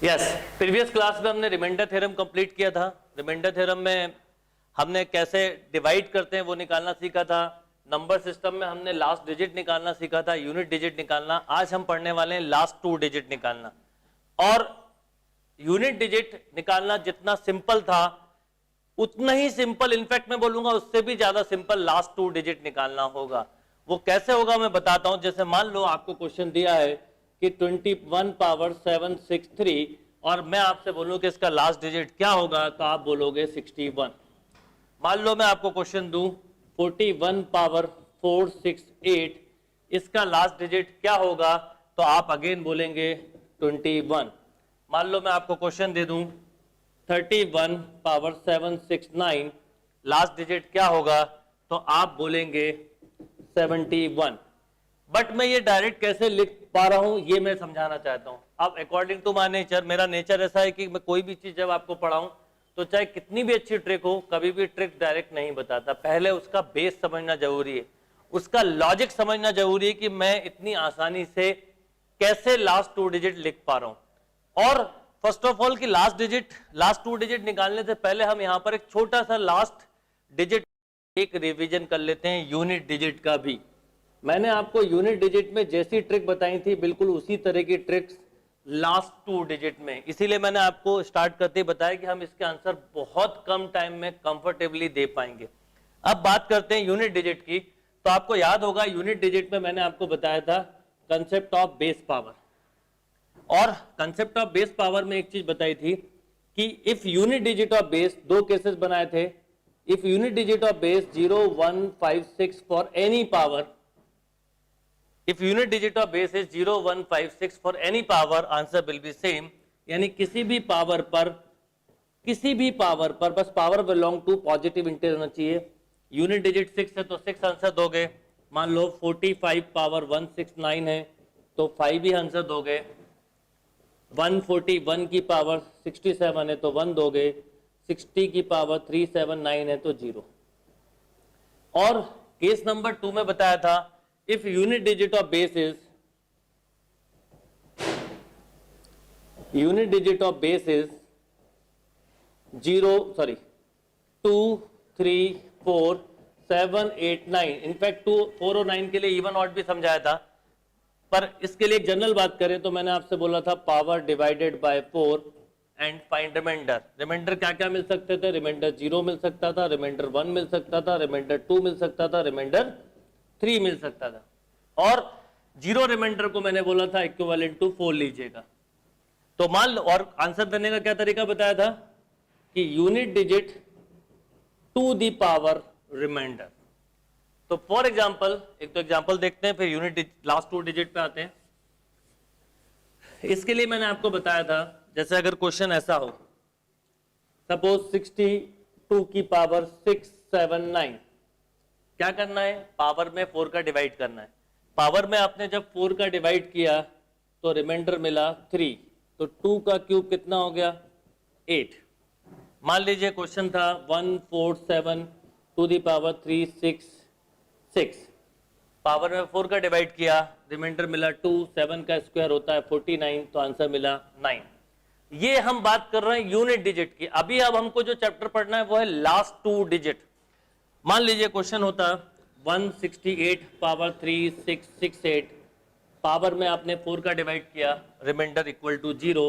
Yes, previous class में हमने remainder theorem complete किया था। रिमाइंडर थ्योरम में हमने कैसे डिवाइड करते हैं वो निकालना सीखा था। नंबर सिस्टम में हमने लास्ट डिजिट निकालना सीखा था, यूनिट डिजिट निकालना। आज हम पढ़ने वाले हैं लास्ट 2 डिजिट निकालना। और यूनिट डिजिट निकालना जितना सिंपल था उतना ही सिंपल, इनफैक्ट मैं बोलूंगा उससे भी ज्यादा सिंपल लास्ट 2 डिजिट निकालना होगा। वो कैसे होगा मैं बताता हूं। जैसे मान लो आपको क्वेश्चन दिया है कि 21 पावर 763 और मैं आपसे बोलूं कि इसका लास्ट डिजिट क्या होगा, तो आप बोलोगे 61। मान लो मैं आपको क्वेश्चन दूं 41 पावर 468, इसका लास्ट डिजिट क्या होगा, तो आप अगेन बोलेंगे 21। मान लो मैं आपको क्वेश्चन दे दूं 31 पावर 769, लास्ट डिजिट क्या होगा, तो आप बोलेंगे 71। बट मैं ये डायरेक्ट कैसे लिख पा रहा हूं ये मैं समझाना चाहता हूं। अब अकॉर्डिंग टू माय नेचर, मेरा नेचर ऐसा है कि मैं कोई भी चीज जब आपको पढ़ाऊं तो चाहे कितनी भी अच्छी ट्रिक हो, कभी भी ट्रिक डायरेक्ट नहीं बताता। पहले उसका बेस समझना जरूरी है, उसका लॉजिक समझना जरूरी है कि मैं इतनी आसानी से कैसे लास्ट 2 डिजिट लिख पा रहा हूं। और फर्स्ट ऑफ ऑल कि लास्ट 2 डिजिट निकालने से पहले हम यहां पर एक छोटा सा लास्ट डिजिट एक रिवीजन कर लेते हैं यूनिट डिजिट का भी। मैंने आपको यूनिट डिजिट में जैसी ट्रिक बताई थी बिल्कुल उसी तरह की ट्रिक्स लास्ट 2 डिजिट में, इसीलिए मैंने आपको स्टार्ट करते ही बताया कि हम इसके आंसर बहुत कम टाइम में कंफर्टेबली दे पाएंगे। अब बात करते हैं यूनिट डिजिट की। तो आपको याद होगा यूनिट डिजिट में मैंने आपको बताया था कंसेप्ट ऑफ बेस पावर। और कंसेप्ट ऑफ बेस पावर में एक चीज बताई थी कि if unit digit of base, दो केसेस बनाए थे। If unit digit of base 0, 1, 5, 6 for any power, if unit digit of base is 0, 1, 5, 6 for any power, answer will be same। यानी किसी भी पावर पर बस power belong to positive integer होना चाहिए। यूनिट डिजिट 6 है तो 6 आंसर दोगे। मान लो 45 पावर 169 है तो 5 ही आंसर दोगे। 141 की पावर 67 है तो 1 दोगे। 60 की पावर 379 है तो 0। और केस नंबर 2 में बताया था if unit digit of base is 2, 3, 4, 7, 8, 9, in fact 2, 4 और 9 के लिए इवन ऑड भी समझाया था। पर इसके लिए एक जनरल बात करें तो मैंने आपसे बोला था power divided by 4 and find remainder. Remainder क्या क्या मिल सकते थे? रिमाइंडर 0 मिल सकता था, रिमाइंडर 1 मिल सकता था, रिमाइंडर 2 मिल सकता था, रिमाइंडर 3 मिल सकता था। और 0 रिमाइंडर को मैंने बोला था इक्विवेलेंट टू 4 लीजिएगा। तो मान लो, और आंसर देने का क्या तरीका बताया था कि unit digit to the power remainder. तो फॉर एग्जांपल, एक तो एग्जांपल देखते हैं फिर यूनिट लास्ट 2 डिजिट पे आते हैं। इसके लिए मैंने आपको बताया था, जैसे अगर क्वेश्चन ऐसा हो, सपोज 62 की पावर 679, क्या करना है? पावर में 4 का डिवाइड करना है। पावर में आपने जब 4 का डिवाइड किया तो रिमाइंडर मिला 3, तो 2 का क्यूब कितना हो गया? 8। मान लीजिए क्वेश्चन था 147 टू दी पावर 366, पावर में 4 का डिवाइड किया, रिमाइंडर मिला 2, 7 का स्क्वायर होता है 49, तो आंसर मिला 9। ये हम बात कर रहे हैं यूनिट डिजिट की। अभी अब हमको जो चैप्टर पढ़ना है वो है लास्ट 2 डिजिट। मान लीजिए क्वेश्चन होता 168 पावर 3668, पावर में आपने 4 का डिवाइड किया, remainder equal to 0,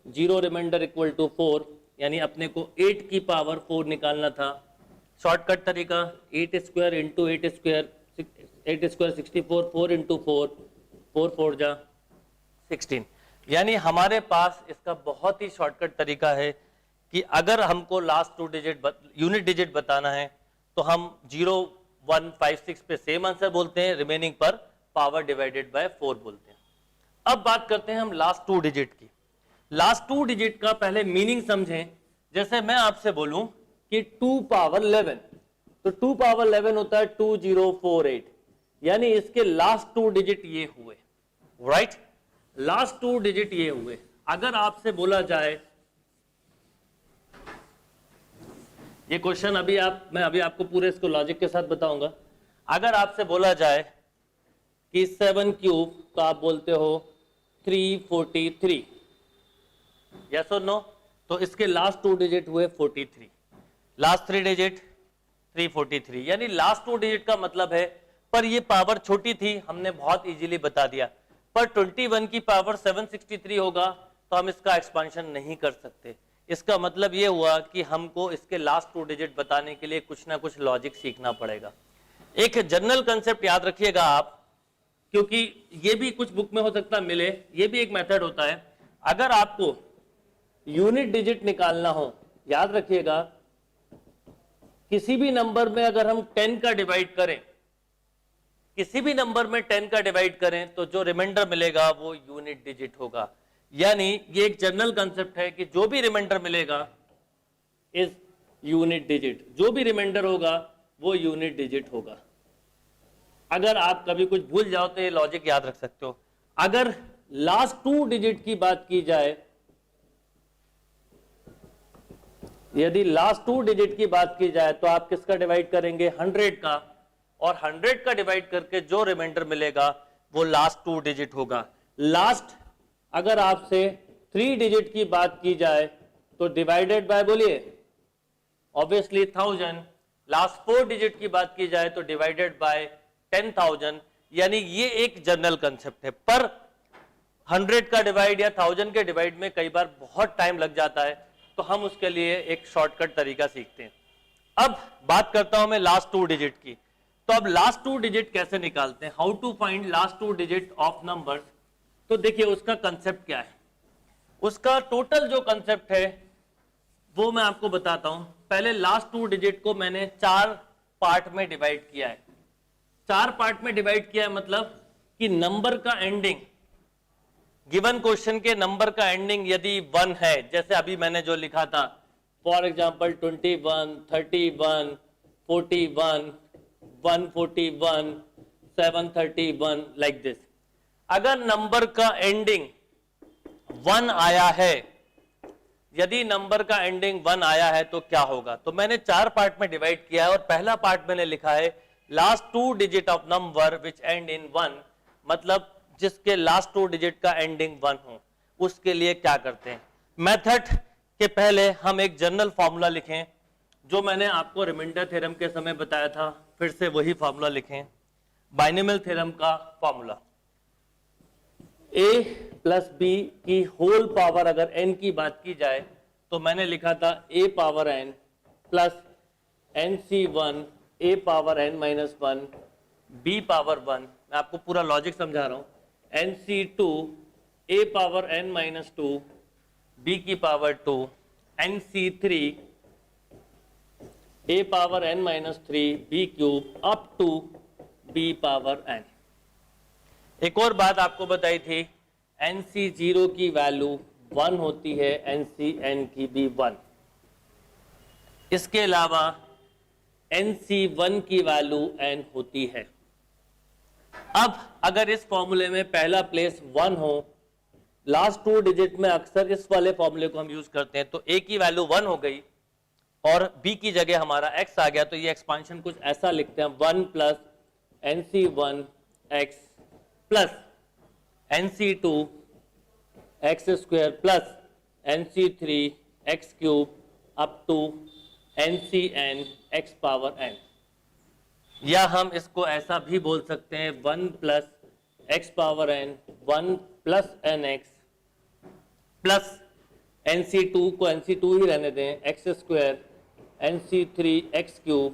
0 remainder equal to 4, यानी अपने को 8 की पावर 4 निकालना था। शॉर्टकट तरीका 8 square into 8 square, 8 square 64, 4 into 4, 4 4 जा 16। यानी हमारे पास इसका बहुत ही शॉर्टकट तरीका है कि अगर हमको लास्ट 2 डिजिट यूनिट डिजिट बताना है तो हम 0, 1, 5, 6 पे सेम आंसर बोलते हैं, रिमेनिंग पर पावर डिवाइडेड बाय 4 बोलते हैं। अब बात करते हैं हम लास्ट 2 डिजिट की। लास्ट 2 डिजिट का पहले मीनिंग समझें। जैसे मैं आपसे बोलूं कि 2 पावर 11, तो 2 पावर 11 होता है 2048, यानी इसके लास्ट 2 डिजिट ये हुए, राइट? लास्ट 2 डिजिट ये हुए। अगर आपसे बोला जाए, ये क्वेश्चन मैं अभी आपको पूरे इसको लॉजिक के साथ बताऊंगा। अगर आपसे बोला जाए कि 7 क्यूब, तो आप बोलते हो 343, यस और नो? तो इसके लास्ट 2 डिजिट हुए 43, लास्ट 3 डिजिट 343, यानी लास्ट 2 डिजिट का मतलब है, पर ये पावर छोटी थी, हमने बहुत इजीली बता दिया। पर 21 की पावर 763 होगा तो हम इसका एक्सपांशन नहीं कर सकते। इसका मतलब ये हुआ कि हमको इसके लास्ट 2 डिजिट बताने के लिए कुछ ना कुछ लॉजिक सीखना पड़ेगा। एक जनरल कंसेप्ट याद रखिएगा आप, क्योंकि ये भी कुछ बुक में हो सकता मिले, ये भी एक मेथड होता है। अगर आपको यूनिट डिजिट निकालना हो, याद रखिएगा किसी भी नंबर में अगर हम 10 का डिवाइड करें, किसी भी नंबर में 10 का डिवाइड करें तो जो रिमाइंडर मिलेगा वो यूनिट डिजिट होगा। यानी ये एक जनरल कंसेप्ट है कि जो भी रिमाइंडर मिलेगा इज यूनिट डिजिट, जो भी रिमाइंडर होगा वो यूनिट डिजिट होगा। अगर आप कभी कुछ भूल जाओ तो ये लॉजिक याद रख सकते हो। अगर लास्ट 2 डिजिट की बात की जाए, यदि लास्ट 2 डिजिट की बात की जाए तो आप किसका डिवाइड करेंगे? 100 का, और 100 का डिवाइड करके जो रिमाइंडर मिलेगा वो लास्ट 2 डिजिट होगा। लास्ट अगर आपसे 3 डिजिट की बात की जाए तो डिवाइडेड बाय, बोलिए ऑब्वियसली 1000। लास्ट 4 डिजिट की बात की जाए तो डिवाइडेड बाय 10,000। यानी ये एक जनरल कंसेप्ट है, पर 100 का डिवाइड या 1000 के डिवाइड में कई बार बहुत टाइम लग जाता है, तो हम उसके लिए एक शॉर्टकट तरीका सीखते हैं। अब बात करता हूं मैं लास्ट 2 डिजिट की। तो अब लास्ट 2 डिजिट कैसे निकालते हैं? How to find last 2 digit of numbers? तो देखिए उसका कंसेप्ट क्या है। उसका टोटल जो कंसेप्ट है वो मैं आपको बताता हूं। पहले लास्ट 2 डिजिट को मैंने 4 पार्ट में डिवाइड किया है। 4 पार्ट में डिवाइड किया है मतलब कि नंबर का एंडिंग, गिवन क्वेश्चन के नंबर का एंडिंग यदि 1 है, जैसे अभी मैंने जो लिखा था फॉर एग्जांपल 21, 31, 41, 141, 731, लाइक दिस। अगर नंबर का एंडिंग 1 आया है, यदि नंबर का एंडिंग 1 आया है तो क्या होगा? तो मैंने 4 पार्ट में डिवाइड किया है और पहला पार्ट मैंने लिखा है last 2 digit of number which and in 1, मतलब जिसके लास्ट 2 डिजिट का एंडिंग 1 हो। उसके लिए क्या करते हैं? मेथड के पहले हम एक जनरल फॉर्मूला लिखें, जो मैंने आपको रिमाइंडर थ्योरम के समय बताया था। फिर से वही फॉर्मूला लिखें, बाइनोमियल थ्योरम का फॉर्मूला। a प्लस बी की होल पावर अगर n की बात की जाए तो मैंने लिखा था a power n plus nc1 a power n minus 1 b power 1। मैं आपको पूरा लॉजिक समझा रहा हूं। nc2 a power n minus 2 b की power 2, nc3 a power n minus 3 b cube up to b power n। एक और बात आपको बताई थी, nc0 की वैल्यू 1 होती है, ncn की भी 1। इसके अलावा nc1 की वैल्यू n होती है। अब अगर इस फॉर्मूले में पहला प्लेस 1 हो, लास्ट 2 डिजिट में अक्सर इस वाले फॉर्मूले को हम यूज करते हैं, तो a की वैल्यू 1 हो गई और b की जगह हमारा x आ गया, तो ये एक्सपांशन कुछ ऐसा लिखते हैं 1 plus nc1 x plus nc2 x square plus nc3 x cube up to ncn x power n। या हम इसको ऐसा भी बोल सकते हैं 1 plus x power n 1 plus nx plus nc2 को nc2 ही रहने दें x square nc3 x cube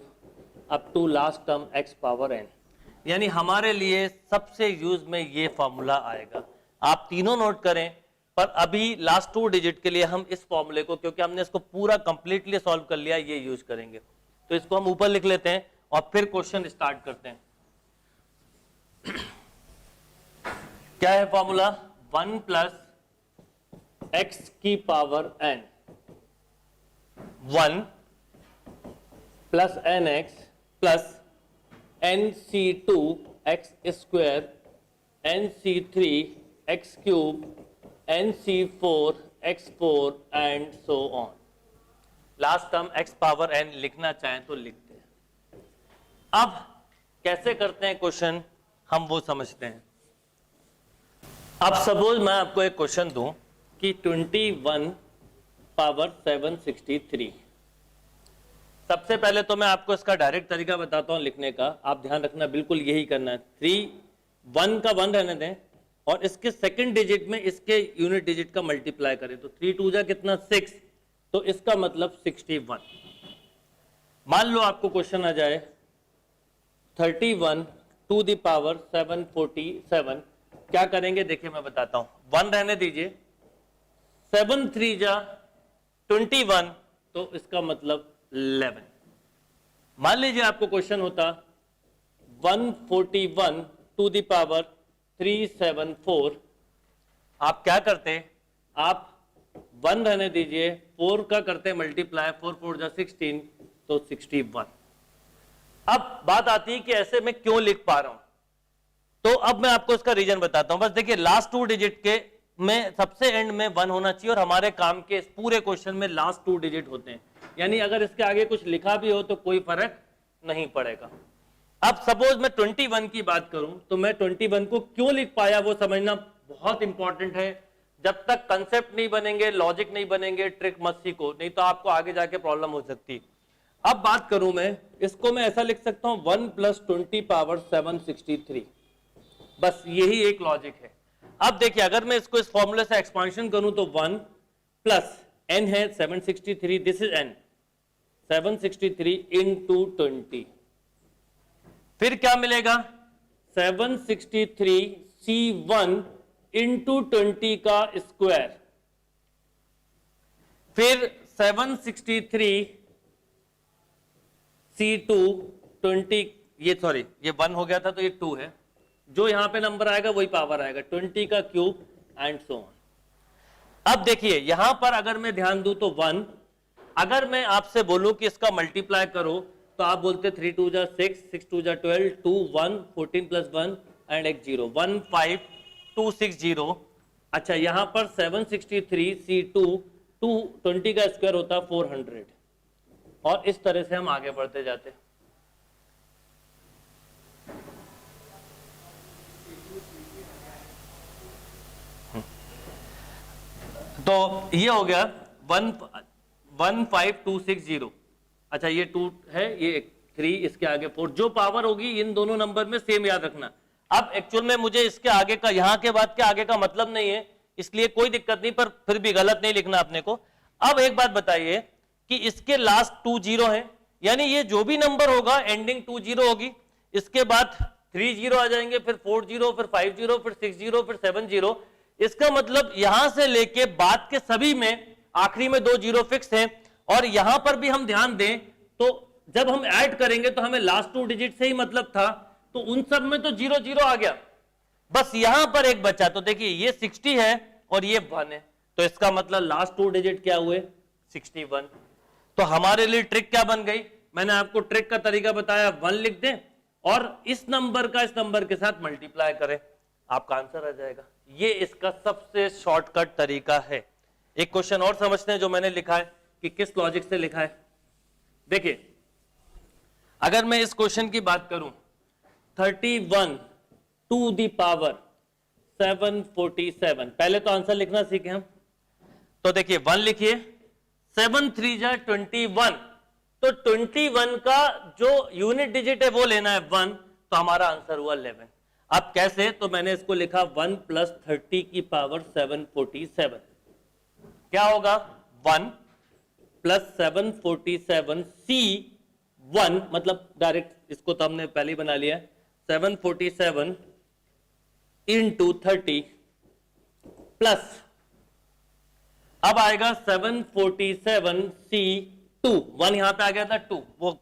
up to last term x power n। यानी हमारे लिए सबसे यूज में ये फॉर्मूला आएगा। आप तीनों नोट करें, पर अभी लास्ट 2 डिजिट के लिए हम इस फॉर्मूले को, क्योंकि हमने इसको पूरा कंप्लीटली सॉल्व कर लिया, ये यूज करेंगे। तो इसको हम ऊपर लिख लेते हैं और फिर क्वेश्चन स्टार्ट करते हैं। क्या है फॉर्मूला? 1 प्लस x की power n 1 plus nx plus nc2 x square nc3 x cube nc4 x4 and so on. Last term x power n लिखना चाहें तो लिखते हैं। अब कैसे करते हैं क्वेश्चन, हम वो समझते हैं। अब सपोज मैं आपको एक क्वेश्चन दूं कि 21 पावर 763। सबसे पहले तो मैं आपको इसका डायरेक्ट तरीका बताता हूं लिखने का, आप ध्यान रखना, बिल्कुल यही करना है। 3 1 का 1 रहने दें और इसके सेकंड डिजिट में इसके यूनिट डिजिट का मल्टीप्लाई करें तो 3 2 जा कितना 6, तो इसका मतलब 61। मान लो आपको क्वेश्चन आ जाए 31 टू द पावर 747, क्या करेंगे देखिए मैं बताता हूं। 1 रहने दीजिए, 7 3 जा 21, तो इसका मतलब 11। मान लीजिए आपको क्वेश्चन होता 141 टू द पावर 374, आप क्या करते, आप 1 रहने दीजिए, 4 का करते मल्टीप्लाई, 4 4 जा 16, तो 61। अब बात आती है कि ऐसे मैं क्यों लिख पा रहा हूं, तो अब मैं आपको इसका रीजन बताता हूं। बस देखिए लास्ट 2 डिजिट के में सबसे एंड में 1 होना चाहिए और हमारे काम के इस पूरे क्वेश्चन में लास्ट 2 डिजिट होते हैं, यानी अगर इसके आगे कुछ लिखा भी हो तो कोई फर्क नहीं पड़ेगा। अब सपोज मैं 21 की बात करूं तो मैं 21 को क्यों लिख पाया वो समझना बहुत इंपॉर्टेंट है। जब तक कंसेप्ट नहीं बनेंगे, लॉजिक नहीं बनेंगे, ट्रिक मत सीखो, नहीं तो आपको आगे जाके प्रॉब्लम हो सकती। अब बात करूं मैं इसको, मैं ऐसा लिख सकता हूं 1 + 20 पावर 763, बस यही एक लॉजिक है। अब देखिए अगर मैं इसको इस फॉर्मूले से एक्सपांशन करूं तो 1 प्लस n है 763, दिस इज n, 763 into 20, फिर क्या मिलेगा 763 C1 into 20 का स्क्वायर, फिर 763 C2 20, ये सॉरी ये 1 हो गया था तो ये 2 है, जो यहां पे नंबर आएगा वही पावर आएगा, 20 का क्यूब एंड सो ऑन। अब देखिए यहां पर अगर मैं ध्यान दूं तो 1, अगर मैं आपसे बोलूं कि इसका मल्टीप्लाई करो तो आप बोलते 3 2 जा 6, 6 2 जा 12, 2 1, 14 + 1 एंड एक 0, 15260। अच्छा यहां पर 763 C2 20 का स्क्वायर होता 400, और इस तरह से हम आगे बढ़ते जाते। तो ये हो गया 15260। अच्छा ये 2 है, ये 3, इसके आगे 4, जो पावर होगी इन दोनों नंबर में सेम याद रखना। अब एक्चुअल में मुझे इसके आगे का, यहां के बाद के आगे का मतलब नहीं है, इसलिए कोई दिक्कत नहीं, पर फिर भी गलत नहीं लिखना अपने को। अब एक बात बताइए कि इसके लास्ट 2 0 है, यानी ये जो भी नंबर होगा एंडिंग 2 0 होगी, इसके बाद 3 0 आ जाएंगे, फिर 4 0, फिर 5 0, फिर 6 0, फिर 7 0। इसका मतलब यहां से लेके बाद के सभी में आखिरी में 2 0 फिक्स हैं, और यहां पर भी हम ध्यान दें तो जब हम ऐड करेंगे तो हमें लास्ट 2 डिजिट से ही मतलब था, तो उन सब में तो 0 0 आ गया, बस यहां पर एक बचा। तो देखिए ये 60 है और ये 1 है, तो इसका मतलब लास्ट 2 डिजिट क्या हुए 61। तो हमारे लिए ट्रिक क्या बन गई, मैंने आपको ट्रिक का तरीका बताया, 1 लिख दें और इस नंबर का इस नंबर के साथ मल्टीप्लाई करें, आपका आंसर आ जाएगा। ये इसका सबसे शॉर्टकट तरीका है। एक क्वेश्चन और समझते हैं जो मैंने लिखा है कि किस लॉजिक से लिखा है। देखिए अगर मैं इस क्वेश्चन की बात करूं 31 टू द पावर 747, पहले तो आंसर लिखना सीखे हम, तो देखिए 1 लिखिए, 7 3 जा 21, तो 21 का जो यूनिट डिजिट है वो लेना है 1, तो हमारा आंसर हुआ 11। अब कैसे, तो मैंने इसको लिखा 1 + 30 की पावर 747, क्या होगा 1 + 747 C1, मतलब डायरेक्ट इसको तो हमने पहले ही बना लिया, 747 into 30 प्लस अब आएगा 747 C2, 1 यहां पे आ गया था 2, वो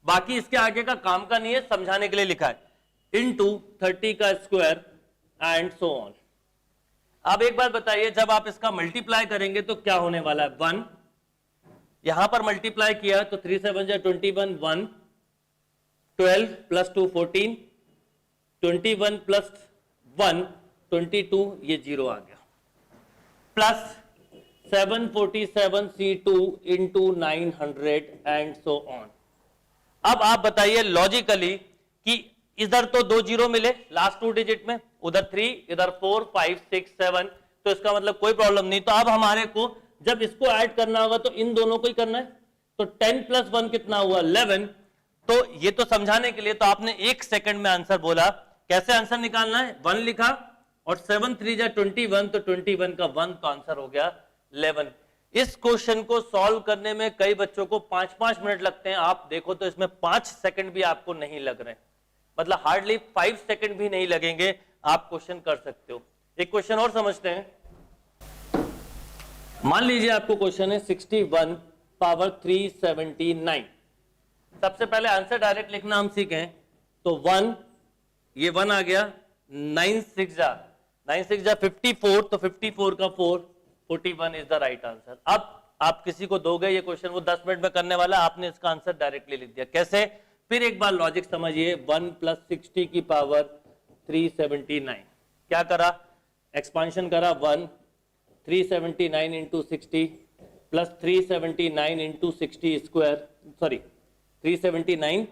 बाकी इसके आगे का काम का नहीं है, समझाने के लिए लिखा है, into 30 का स्क्वायर एंड सो ऑन। अब एक बात बताइए, जब आप इसका मल्टीप्लाई करेंगे तो क्या होने वाला है, 1 यहां पर मल्टीप्लाई किया तो 3 7 जा 21, 1 12 + 2 14, 21 + 1 22, ये 0 आ गया, plus 747 C2 into 900 and so on. अब आप बताइए लॉजिकली कि इधर तो 2 0 मिले लास्ट 2 डिजिट में, उधर 3, इधर 4 5 6 7, तो इसका मतलब कोई प्रॉब्लम नहीं। तो अब हमारे को जब इसको ऐड करना होगा तो इन दोनों को ही करना है। तो 10 प्लस 1 कितना हुआ 11। तो ये तो समझाने के लिए तो आपने 1 सेकंड में आंसर बोला। कैसे आंसर निकालना है, 1 लिखा और 7 3 जा 21, तो 21 का 1 तो आंसर हो गया 11। इस क्वेश्चन को सॉल्व करने में कई बच्चों को 5-5 मिनट लगते हैं, आप देखो तो इसमें 5 सेकंड भी आपको नहीं लग रहे, मतलब हार्डली 5 सेकंड भी नहीं लगेंगे, आप क्वेश्चन कर सकते हो। एक क्वेश्चन और समझते हैं। मान लीजिए आपको क्वेश्चन है 61 पावर 379। सबसे पहले आंसर डायरेक्ट लिखना हम सीखें। तो 1, ये 1 आ गया, 9 6 जा 54, तो 54 का 4, 41 इज द राइट आंसर। अब आप किसी को दोगे ये क्वेश्चन, वो 10 मिनट में करने वाला, आपने इसका आंसर डायरेक्टली लिख दिया। कैसे, फिर एक बार लॉजिक समझिए। 1 प्लस 60 की पावर 379, क्या करा, एक्सपांशन करा। 1 379 into 60 plus 379 into 60 square, sorry 379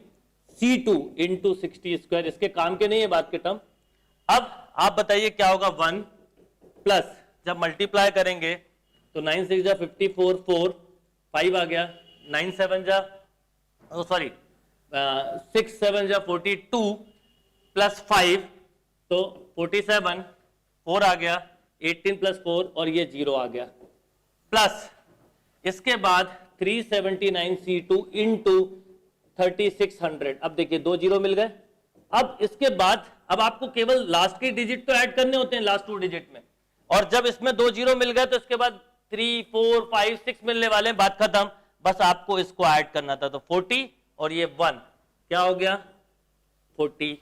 C2 into 60 square, इसके काम के नहीं है बात के टर्म। अब आप बताइए क्या होगा। 1 प्लस जब मल्टीप्लाई करेंगे तो 9 6 जा 54, 4 5 आ गया, 9 7 जा सॉरी 6 7 जा 42 प्लस 5 तो 47, 4 आ गया, 18 प्लस 4 और ये 0 आ गया, प्लस इसके बाद 379 C2 इंटू 3600। अब देखिए 2 0 मिल गए। अब इसके बाद अब आपको केवल लास्ट के डिजिट तो ऐड करने होते हैं, लास्ट 2 डिजिट में, और जब इसमें 2 0 मिल गए तो इसके बाद 3 4 5 6 मिलने वाले, बात खत्म। बस आपको इसको ऐड करना था, तो 40 और ये 1 क्या हो गया 40